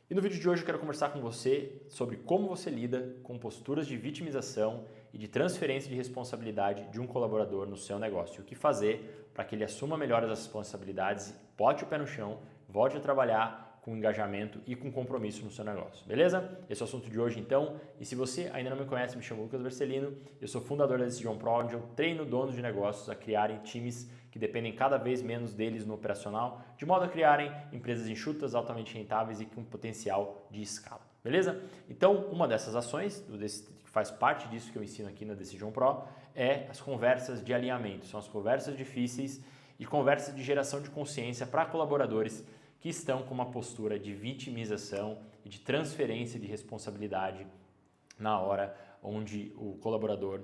E no vídeo de hoje eu quero conversar com você sobre como você lida com posturas de vitimização e de transferência de responsabilidade de um colaborador no seu negócio. E o que fazer para que ele assuma melhor as responsabilidades, bote o pé no chão, volte a trabalhar com engajamento e com compromisso no seu negócio, beleza? Esse é o assunto de hoje então, e se você ainda não me conhece, me chamo Lucas Vercelino, eu sou fundador da Decision Pro, onde eu treino donos de negócios a criarem times que dependem cada vez menos deles no operacional, de modo a criarem empresas enxutas, altamente rentáveis e com potencial de escala, beleza? Então, uma dessas ações, que faz parte disso que eu ensino aqui na Decision Pro, é as conversas de alinhamento, são as conversas difíceis e conversas de geração de consciência para colaboradores que estão com uma postura de vitimização e de transferência de responsabilidade na hora onde o colaborador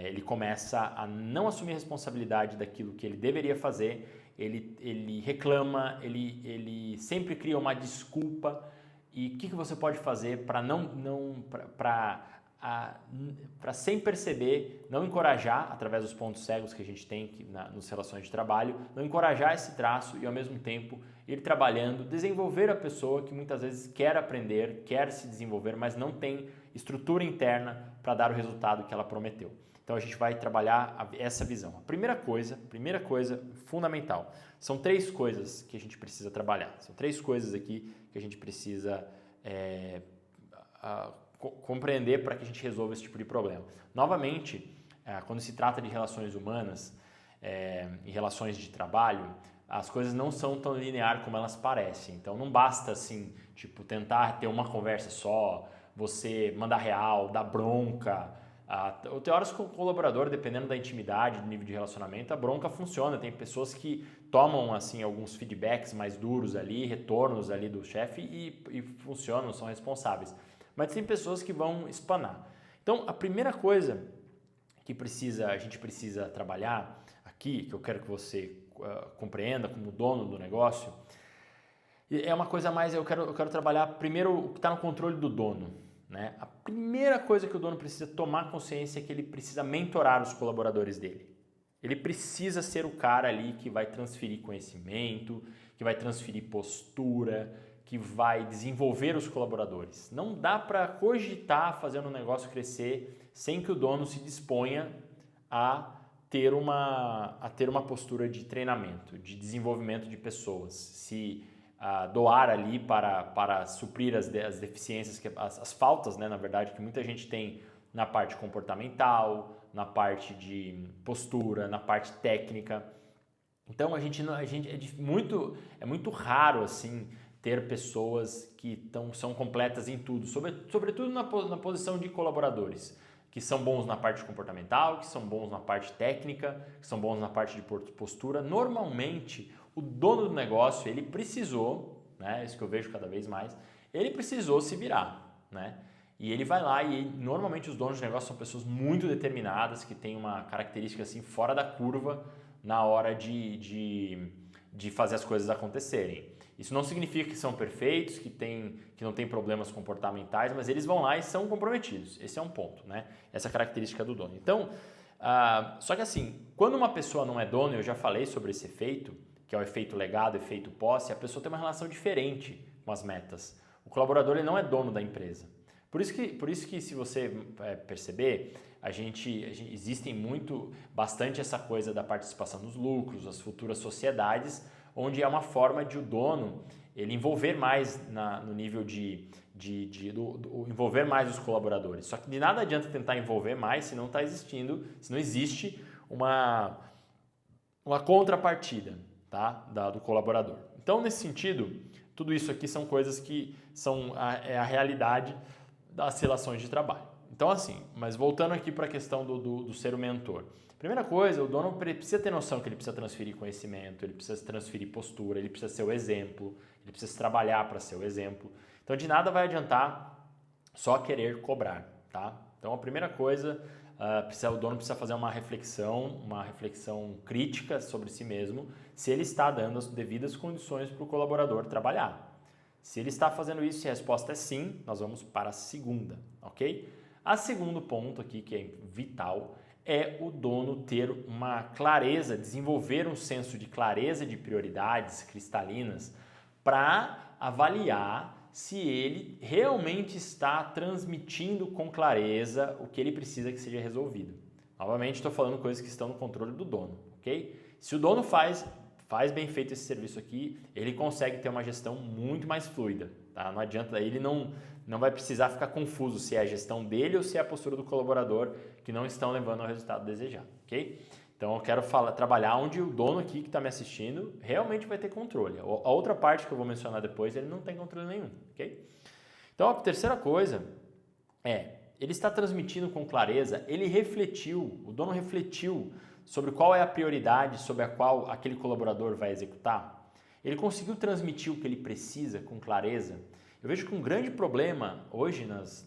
ele começa a não assumir responsabilidade daquilo que ele deveria fazer, ele reclama, ele sempre cria uma desculpa. E o que você pode fazer para para sem perceber, não encorajar, através dos pontos cegos que a gente tem nas relações de trabalho, não encorajar esse traço e ao mesmo tempo ir trabalhando, desenvolver a pessoa que muitas vezes quer aprender, quer se desenvolver, mas não tem estrutura interna para dar o resultado que ela prometeu. Então a gente vai trabalhar essa visão. A primeira coisa fundamental, são três coisas que a gente precisa trabalhar, são três coisas aqui que a gente precisa compreender para que a gente resolva esse tipo de problema. Novamente, quando se trata de relações humanas e relações de trabalho, as coisas não são tão lineares como elas parecem. Então não basta assim, tipo, tentar ter uma conversa só, você mandar real, dar bronca. Tem horas com o colaborador, dependendo da intimidade, do nível de relacionamento, a bronca funciona. Tem pessoas que tomam assim alguns feedbacks mais duros ali, retornos ali do chefe e funcionam, são responsáveis. Mas tem pessoas que vão espanar. Então, a primeira coisa que a gente precisa trabalhar aqui, que eu quero que você compreenda como dono do negócio, é uma coisa mais, eu quero trabalhar primeiro o que está no controle do dono. Né? A primeira coisa que o dono precisa tomar consciência é que ele precisa mentorar os colaboradores dele. Ele precisa ser o cara ali que vai transferir conhecimento, que vai transferir postura, que vai desenvolver os colaboradores. Não dá para cogitar fazendo um negócio crescer sem que o dono se disponha a ter uma postura de treinamento, de desenvolvimento de pessoas, se doar ali para suprir as deficiências, as faltas, né, na verdade, que muita gente tem na parte comportamental, na parte de postura, na parte técnica. Então é muito raro assim ter pessoas que são completas em tudo, sobretudo na posição de colaboradores, que são bons na parte comportamental, que são bons na parte técnica, que são bons na parte de postura. Normalmente, o dono do negócio, ele precisou, né, isso que eu vejo cada vez mais, ele precisou se virar, né? E ele vai lá e normalmente os donos de negócio são pessoas muito determinadas, que têm uma característica assim fora da curva na hora de fazer as coisas acontecerem. Isso não significa que são perfeitos, que não tem problemas comportamentais, mas eles vão lá e são comprometidos. Esse é um ponto, né? Essa característica do dono. Então, só que assim, quando uma pessoa não é dono, eu já falei sobre esse efeito, que é o efeito legado, efeito posse, a pessoa tem uma relação diferente com as metas. O colaborador ele não é dono da empresa. Por isso que se você perceber, bastante essa coisa da participação nos lucros, as futuras sociedades, onde é uma forma de o dono ele envolver mais no nível envolver mais os colaboradores. Só que de nada adianta tentar envolver mais se não existe uma contrapartida, tá, do colaborador. Então, nesse sentido, tudo isso aqui são coisas que são a realidade das relações de trabalho. Então assim, mas voltando aqui para a questão do ser o mentor. Primeira coisa, o dono precisa ter noção que ele precisa transferir conhecimento, ele precisa transferir postura, ele precisa ser o exemplo, ele precisa trabalhar para ser o exemplo. Então de nada vai adiantar só querer cobrar, tá? Então a primeira coisa, o dono precisa fazer uma reflexão crítica sobre si mesmo, se ele está dando as devidas condições para o colaborador trabalhar. Se ele está fazendo isso e a resposta é sim, nós vamos para a segunda, ok? A segundo ponto aqui, que é vital, é o dono ter uma clareza, desenvolver um senso de clareza de prioridades cristalinas para avaliar se ele realmente está transmitindo com clareza o que ele precisa que seja resolvido. Novamente, estou falando coisas que estão no controle do dono, ok? Se o dono faz bem feito esse serviço aqui, ele consegue ter uma gestão muito mais fluida, tá? Não adianta, ele não vai precisar ficar confuso se é a gestão dele ou se é a postura do colaborador que não estão levando ao resultado desejado, ok? Então eu quero trabalhar onde o dono aqui que está me assistindo realmente vai ter controle. A outra parte que eu vou mencionar depois, ele não tem controle nenhum, ok? Então a terceira coisa ele está transmitindo com clareza, o dono refletiu sobre qual é a prioridade sobre a qual aquele colaborador vai executar. Ele conseguiu transmitir o que ele precisa com clareza. Eu vejo que um grande problema hoje nas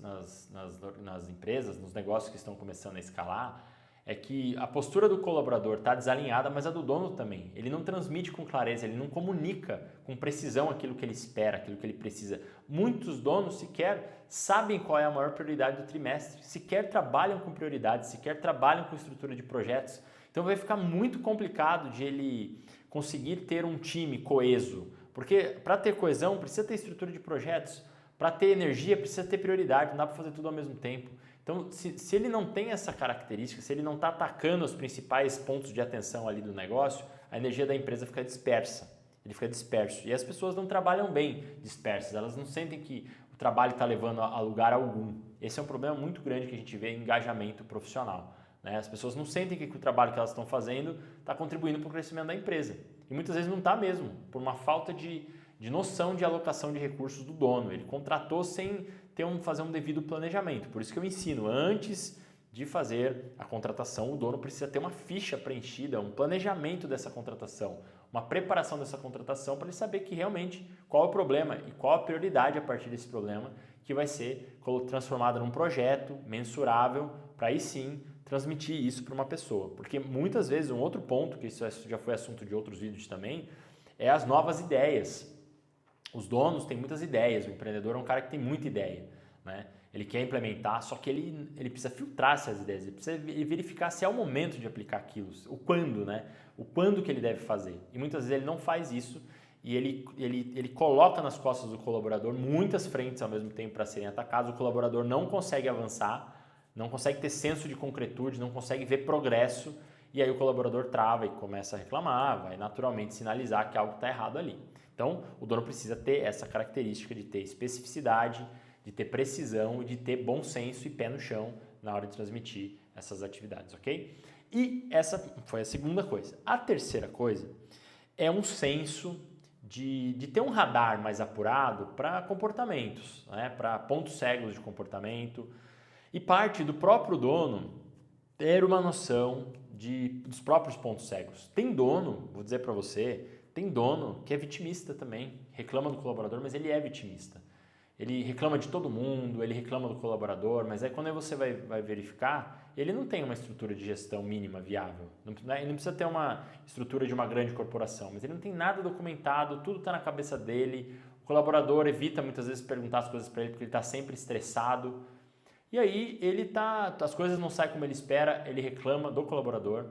empresas, nos negócios que estão começando a escalar, é que a postura do colaborador está desalinhada, mas a do dono também. Ele não transmite com clareza, ele não comunica com precisão aquilo que ele espera, aquilo que ele precisa. Muitos donos sequer sabem qual é a maior prioridade do trimestre, sequer trabalham com prioridades, sequer trabalham com estrutura de projetos. Então vai ficar muito complicado de ele conseguir ter um time coeso, porque para ter coesão precisa ter estrutura de projetos, para ter energia precisa ter prioridade, não dá para fazer tudo ao mesmo tempo. Então, se ele não tem essa característica, se ele não está atacando os principais pontos de atenção ali do negócio, a energia da empresa fica dispersa, ele fica disperso. E as pessoas não trabalham bem dispersas, elas não sentem que o trabalho está levando a lugar algum. Esse é um problema muito grande que a gente vê em engajamento profissional, né? As pessoas não sentem que o trabalho que elas estão fazendo está contribuindo para o crescimento da empresa. E muitas vezes não está mesmo, por uma falta de noção de alocação de recursos do dono. Ele contratou sem fazer um devido planejamento. Por isso que eu ensino, antes de fazer a contratação, o dono precisa ter uma ficha preenchida, um planejamento dessa contratação, uma preparação dessa contratação para ele saber que realmente qual é o problema e qual a prioridade a partir desse problema que vai ser transformado num projeto mensurável para aí sim transmitir isso para uma pessoa. Porque muitas vezes, um outro ponto, que isso já foi assunto de outros vídeos também, é as novas ideias. Os donos têm muitas ideias, o empreendedor é um cara que tem muita ideia, né? Ele quer implementar, só que ele precisa filtrar essas ideias, ele precisa verificar se é o momento de aplicar aquilo, o quando, né? O quando que ele deve fazer. E muitas vezes ele não faz isso e ele coloca nas costas do colaborador muitas frentes ao mesmo tempo para serem atacadas, o colaborador não consegue avançar, não consegue ter senso de concretude, não consegue ver progresso e aí o colaborador trava e começa a reclamar, vai naturalmente sinalizar que algo está errado ali. Então, o dono precisa ter essa característica de ter especificidade, de ter precisão e de ter bom senso e pé no chão na hora de transmitir essas atividades, ok? E essa foi a segunda coisa. A terceira coisa é um senso de ter um radar mais apurado para comportamentos, né? Para pontos cegos de comportamento e parte do próprio dono ter uma noção dos próprios pontos cegos. Tem dono, vou dizer para você, tem dono que é vitimista também, reclama do colaborador, mas ele é vitimista. Ele reclama de todo mundo, ele reclama do colaborador, mas aí quando você vai verificar, ele não tem uma estrutura de gestão mínima viável. Ele não precisa ter uma estrutura de uma grande corporação, mas ele não tem nada documentado, tudo está na cabeça dele. O colaborador evita muitas vezes perguntar as coisas para ele porque ele está sempre estressado. E aí as coisas não saem como ele espera, ele reclama do colaborador.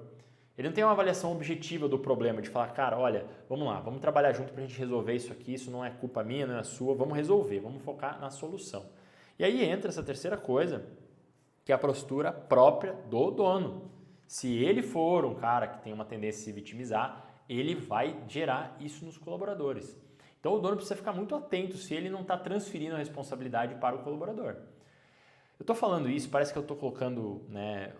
Ele não tem uma avaliação objetiva do problema, de falar, cara, olha, vamos lá, vamos trabalhar junto para a gente resolver isso aqui, isso não é culpa minha, não é sua, vamos resolver, vamos focar na solução. E aí entra essa terceira coisa, que é a postura própria do dono. Se ele for um cara que tem uma tendência a se vitimizar, ele vai gerar isso nos colaboradores. Então o dono precisa ficar muito atento se ele não está transferindo a responsabilidade para o colaborador. Eu estou falando isso, parece que eu estou colocando, né,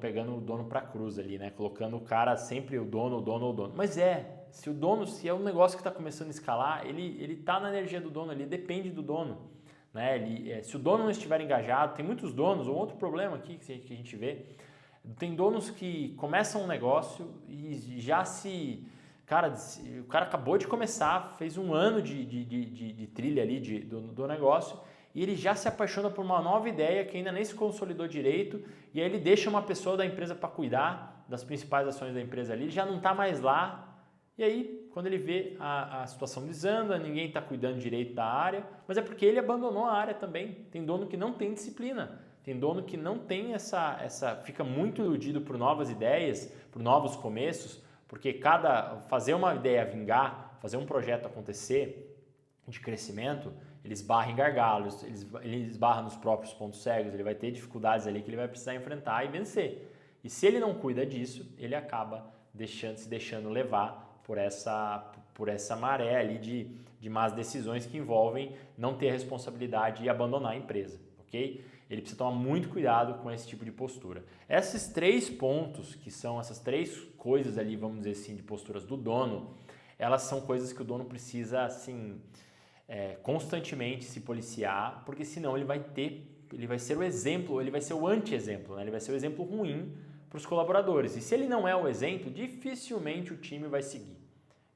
pegando o dono para a cruz ali, né, colocando o cara sempre o dono. Mas se é um negócio que está começando a escalar, ele está na energia do dono, ele depende do dono, né? Se o dono não estiver engajado, tem muitos donos, um outro problema aqui que a gente vê, tem donos que começam um negócio e já o cara acabou de começar, fez um ano de trilha ali do negócio, e ele já se apaixona por uma nova ideia que ainda nem se consolidou direito, e aí ele deixa uma pessoa da empresa para cuidar das principais ações da empresa ali, ele já não está mais lá, e aí quando ele vê a situação desanda, ninguém está cuidando direito da área, mas é porque ele abandonou a área também. Tem dono que não tem disciplina, tem dono que não tem fica muito iludido por novas ideias, por novos começos, porque fazer uma ideia vingar, fazer um projeto acontecer de crescimento, ele esbarra em gargalos, ele esbarra nos próprios pontos cegos, ele vai ter dificuldades ali que ele vai precisar enfrentar e vencer. E se ele não cuida disso, ele acaba se deixando levar por essa maré ali de más decisões que envolvem não ter responsabilidade e abandonar a empresa, ok? Ele precisa tomar muito cuidado com esse tipo de postura. Esses 3 pontos, que são essas 3 coisas ali, vamos dizer assim, de posturas do dono, elas são coisas que o dono precisa, assim, constantemente se policiar, porque senão ele vai ser o exemplo, ele vai ser o anti-exemplo, né? Ele vai ser o exemplo ruim para os colaboradores. E se ele não é o exemplo, dificilmente o time vai seguir.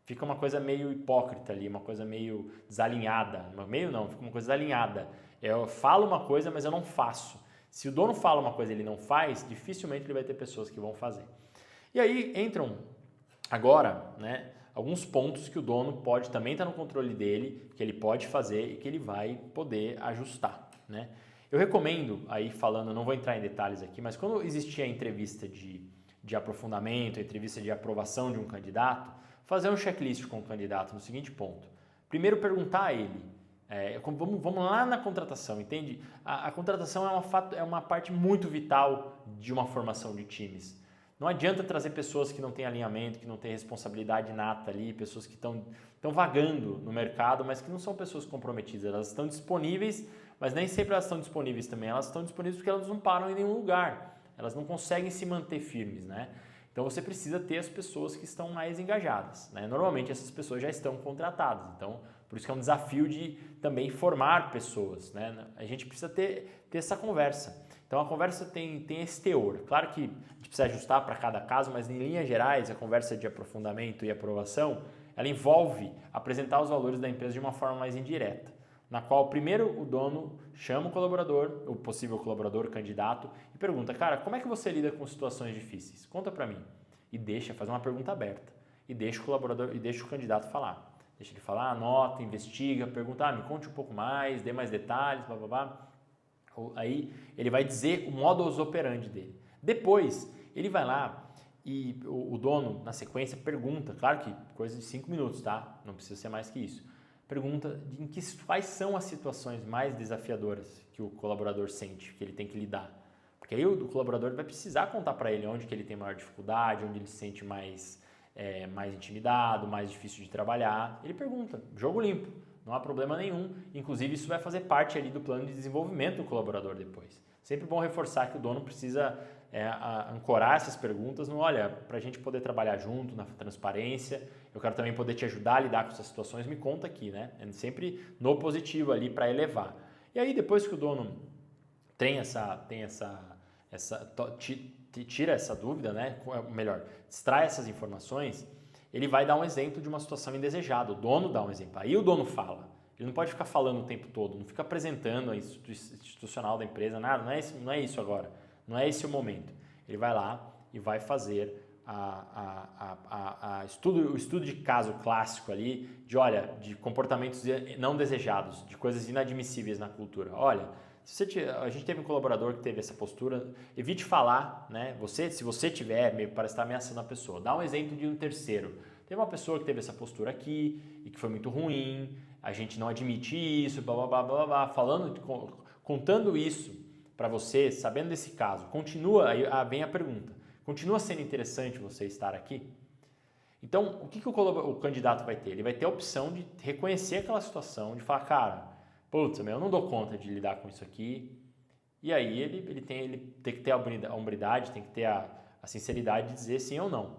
Fica uma coisa meio hipócrita ali, uma coisa meio desalinhada. Meio não, fica uma coisa desalinhada. Eu falo uma coisa, mas eu não faço. Se o dono fala uma coisa e ele não faz, dificilmente ele vai ter pessoas que vão fazer. E aí entram agora, né, alguns pontos que o dono pode também estar no controle dele, que ele pode fazer e que ele vai poder ajustar, né? Eu recomendo, aí falando, não vou entrar em detalhes aqui, mas quando existia a entrevista de aprofundamento, a entrevista de aprovação de um candidato, fazer um checklist com o candidato no seguinte ponto. Primeiro, perguntar a ele, vamos lá na contratação, entende? A contratação é uma parte muito vital de uma formação de times. Não adianta trazer pessoas que não têm alinhamento, que não têm responsabilidade nata ali, pessoas que estão vagando no mercado, mas que não são pessoas comprometidas. Elas estão disponíveis, mas nem sempre elas estão disponíveis também. Elas estão disponíveis porque elas não param em nenhum lugar. Elas não conseguem se manter firmes, né? Então você precisa ter as pessoas que estão mais engajadas, né? Normalmente essas pessoas já estão contratadas, então por isso que é um desafio de também formar pessoas, né? A gente precisa ter essa conversa. Então a conversa tem esse teor. Claro que a gente precisa ajustar para cada caso, mas em linhas gerais a conversa de aprofundamento e aprovação, ela envolve apresentar os valores da empresa de uma forma mais indireta, na qual primeiro o dono chama o colaborador, o possível colaborador, o candidato, e pergunta, cara, como é que você lida com situações difíceis? Conta para mim. E faz uma pergunta aberta. E deixa o candidato falar. Deixa ele falar, anota, investiga, pergunta, me conte um pouco mais, dê mais detalhes, blá, blá, blá. Aí ele vai dizer o modus operandi dele. Depois, ele vai lá e o dono, na sequência, pergunta, claro que coisa de 5 minutos, tá? Não precisa ser mais que isso. Pergunta quais são as situações mais desafiadoras que o colaborador sente, que ele tem que lidar. Porque aí o colaborador vai precisar contar para ele onde que ele tem maior dificuldade, onde ele se sente mais intimidado, mais difícil de trabalhar. Ele pergunta, jogo limpo, não há problema nenhum. Inclusive isso vai fazer parte ali do plano de desenvolvimento do colaborador depois. Sempre bom reforçar que o dono precisa ancorar essas perguntas no, olha, para a gente poder trabalhar junto, na transparência, eu quero também poder te ajudar a lidar com essas situações, me conta aqui, né? É sempre no positivo ali para elevar. E aí depois que o dono tira essa dúvida, né? Melhor, extrai essas informações, ele vai dar um exemplo de uma situação indesejada, o dono dá um exemplo, aí o dono fala. Ele não pode ficar falando o tempo todo, não fica apresentando a institucional da empresa, nada, não é isso agora, não é esse o momento. Ele vai lá e vai fazer o estudo de caso clássico ali, de comportamentos não desejados, de coisas inadmissíveis na cultura. Olha, a gente teve um colaborador que teve essa postura, evite falar, né? Se você tiver, meio parece estar ameaçando a pessoa, dá um exemplo de um terceiro. Teve uma pessoa que teve essa postura aqui e que foi muito ruim, a gente não admite isso, blá, blá, blá, blá, blá, contando isso para você, sabendo desse caso, aí vem a pergunta, continua sendo interessante você estar aqui? Então, o que o candidato vai ter? Ele vai ter a opção de reconhecer aquela situação, de falar, cara, putz, eu não dou conta de lidar com isso aqui. E aí ele tem que ter a hombridade, tem que ter a sinceridade de dizer sim ou não.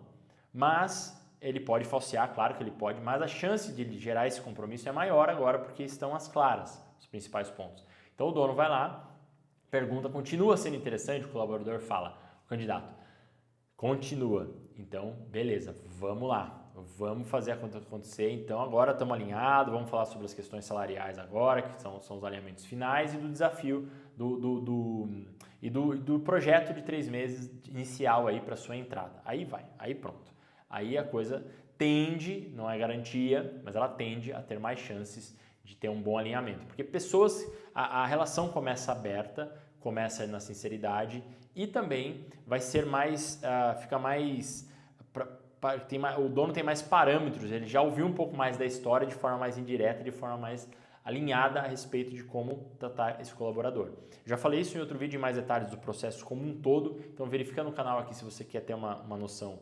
Mas ele pode falsear, claro que ele pode, mas a chance de ele gerar esse compromisso é maior agora porque estão as claras, os principais pontos. Então o dono vai lá, pergunta, continua sendo interessante? O colaborador fala, o candidato, continua. Então, beleza, vamos lá. Vamos fazer acontecer, então agora estamos alinhados, vamos falar sobre as questões salariais agora, que são os alinhamentos finais e do desafio do projeto de 3 meses inicial aí para sua entrada. Aí pronto. Aí a coisa tende, não é garantia, mas ela tende a ter mais chances de ter um bom alinhamento. Porque a relação começa aberta, começa na sinceridade e também vai ser fica mais... o dono tem mais parâmetros, ele já ouviu um pouco mais da história de forma mais indireta, de forma mais alinhada a respeito de como tratar esse colaborador. Já falei isso em outro vídeo em mais detalhes do processo como um todo, então verifica no canal aqui se você quer ter uma noção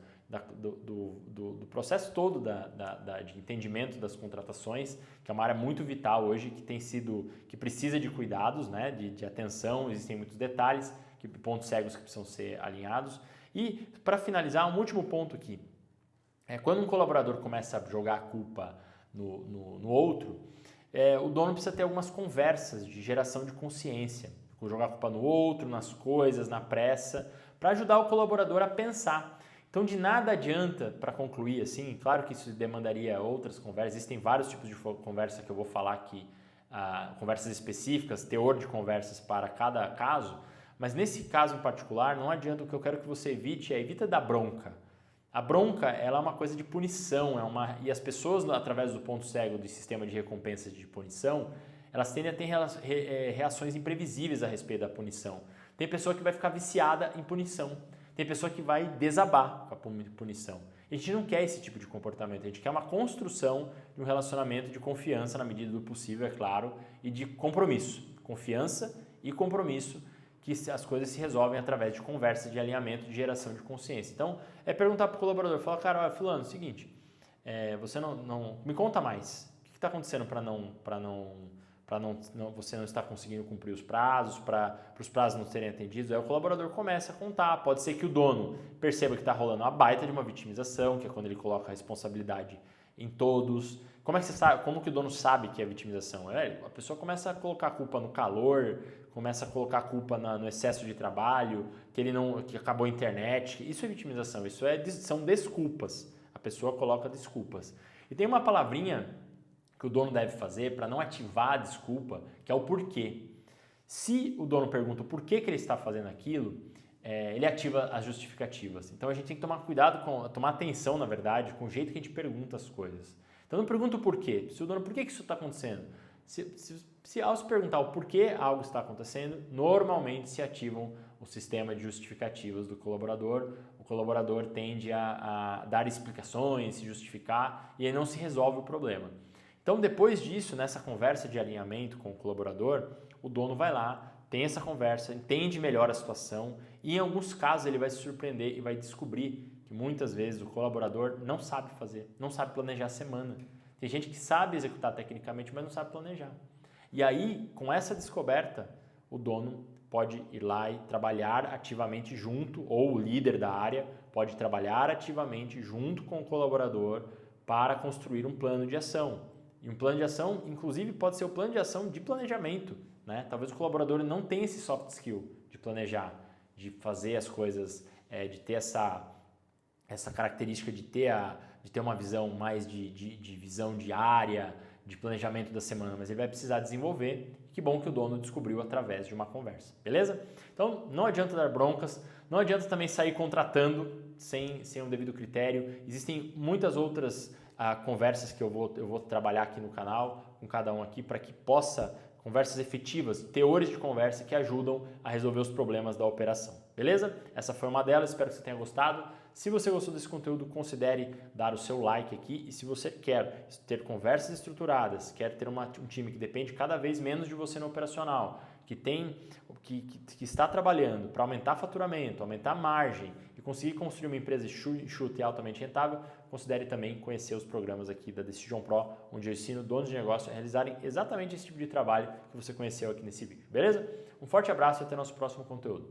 do processo todo de entendimento das contratações, que é uma área muito vital hoje, que precisa de cuidados, né, de atenção, existem muitos detalhes, pontos cegos que precisam ser alinhados. E para finalizar, um último ponto aqui, quando um colaborador começa a jogar a culpa no outro, o dono precisa ter algumas conversas de geração de consciência, jogar a culpa no outro, nas coisas, na pressa, para ajudar o colaborador a pensar. Então, de nada adianta, para concluir assim, claro que isso demandaria outras conversas, existem vários tipos de conversa que eu vou falar aqui, conversas específicas, teor de conversas para cada caso, mas nesse caso em particular, não adianta, o que eu quero que você evita dar bronca. A bronca, ela é uma coisa de punição, e as pessoas, através do ponto cego do sistema de recompensas de punição, elas tendem a ter reações imprevisíveis a respeito da punição. Tem pessoa que vai ficar viciada em punição. Tem pessoa que vai desabar com a punição. A gente não quer esse tipo de comportamento, a gente quer uma construção de um relacionamento de confiança na medida do possível, é claro, e de compromisso. Confiança e compromisso, que as coisas se resolvem através de conversas, de alinhamento, de geração de consciência. Então, perguntar para o colaborador, falar, cara, olha, fulano, é o seguinte, você não me conta mais, o que está acontecendo para você não estar conseguindo cumprir os prazos, para os prazos não serem atendidos. Aí o colaborador começa a contar. Pode ser que o dono perceba que está rolando uma baita de uma vitimização, que é quando ele coloca a responsabilidade em todos. Como é que você sabe? Como que o dono sabe que é vitimização? A pessoa começa a colocar a culpa no calor, começa a colocar a culpa no excesso de trabalho, que acabou a internet. Isso é vitimização, são desculpas. A pessoa coloca desculpas. E tem uma palavrinha que o dono deve fazer para não ativar a desculpa, que é o porquê. Se o dono pergunta o porquê que ele está fazendo aquilo, ele ativa as justificativas. Então a gente tem que tomar cuidado, tomar atenção, na verdade, com o jeito que a gente pergunta as coisas. Então não pergunta o porquê. Se o dono, por que isso está acontecendo? Se ao se perguntar o porquê algo está acontecendo, normalmente se ativam o sistema de justificativas do colaborador. O colaborador tende a dar explicações, se justificar, e aí não se resolve o problema. Então, depois disso, nessa conversa de alinhamento com o colaborador, o dono vai lá, tem essa conversa, entende melhor a situação e, em alguns casos, ele vai se surpreender e vai descobrir que, muitas vezes, o colaborador não sabe fazer, não sabe planejar a semana. Tem gente que sabe executar tecnicamente, mas não sabe planejar. E aí, com essa descoberta, o dono pode ir lá e trabalhar ativamente junto, ou o líder da área pode trabalhar ativamente junto com o colaborador para construir um plano de ação. E um plano de ação, inclusive, pode ser o plano de ação de planejamento, né? Talvez o colaborador não tenha esse soft skill de planejar, de fazer as coisas, de ter essa característica de ter uma visão mais de visão diária, de planejamento da semana, mas ele vai precisar desenvolver. Que bom que o dono descobriu através de uma conversa, beleza? Então, não adianta dar broncas, não adianta também sair contratando sem um devido critério. Existem muitas outras conversas que eu vou trabalhar aqui no canal, com cada um aqui, para que possa, conversas efetivas, teores de conversa que ajudam a resolver os problemas da operação, beleza? Essa foi uma delas, espero que você tenha gostado. Se você gostou desse conteúdo, considere dar o seu like aqui, e se você quer ter conversas estruturadas, quer ter um time que depende cada vez menos de você no operacional, que está trabalhando para aumentar faturamento, aumentar a margem e conseguir construir uma empresa enxuta e altamente rentável, considere também conhecer os programas aqui da Decision Pro, onde eu ensino donos de negócio a realizarem exatamente esse tipo de trabalho que você conheceu aqui nesse vídeo, beleza? Um forte abraço e até nosso próximo conteúdo.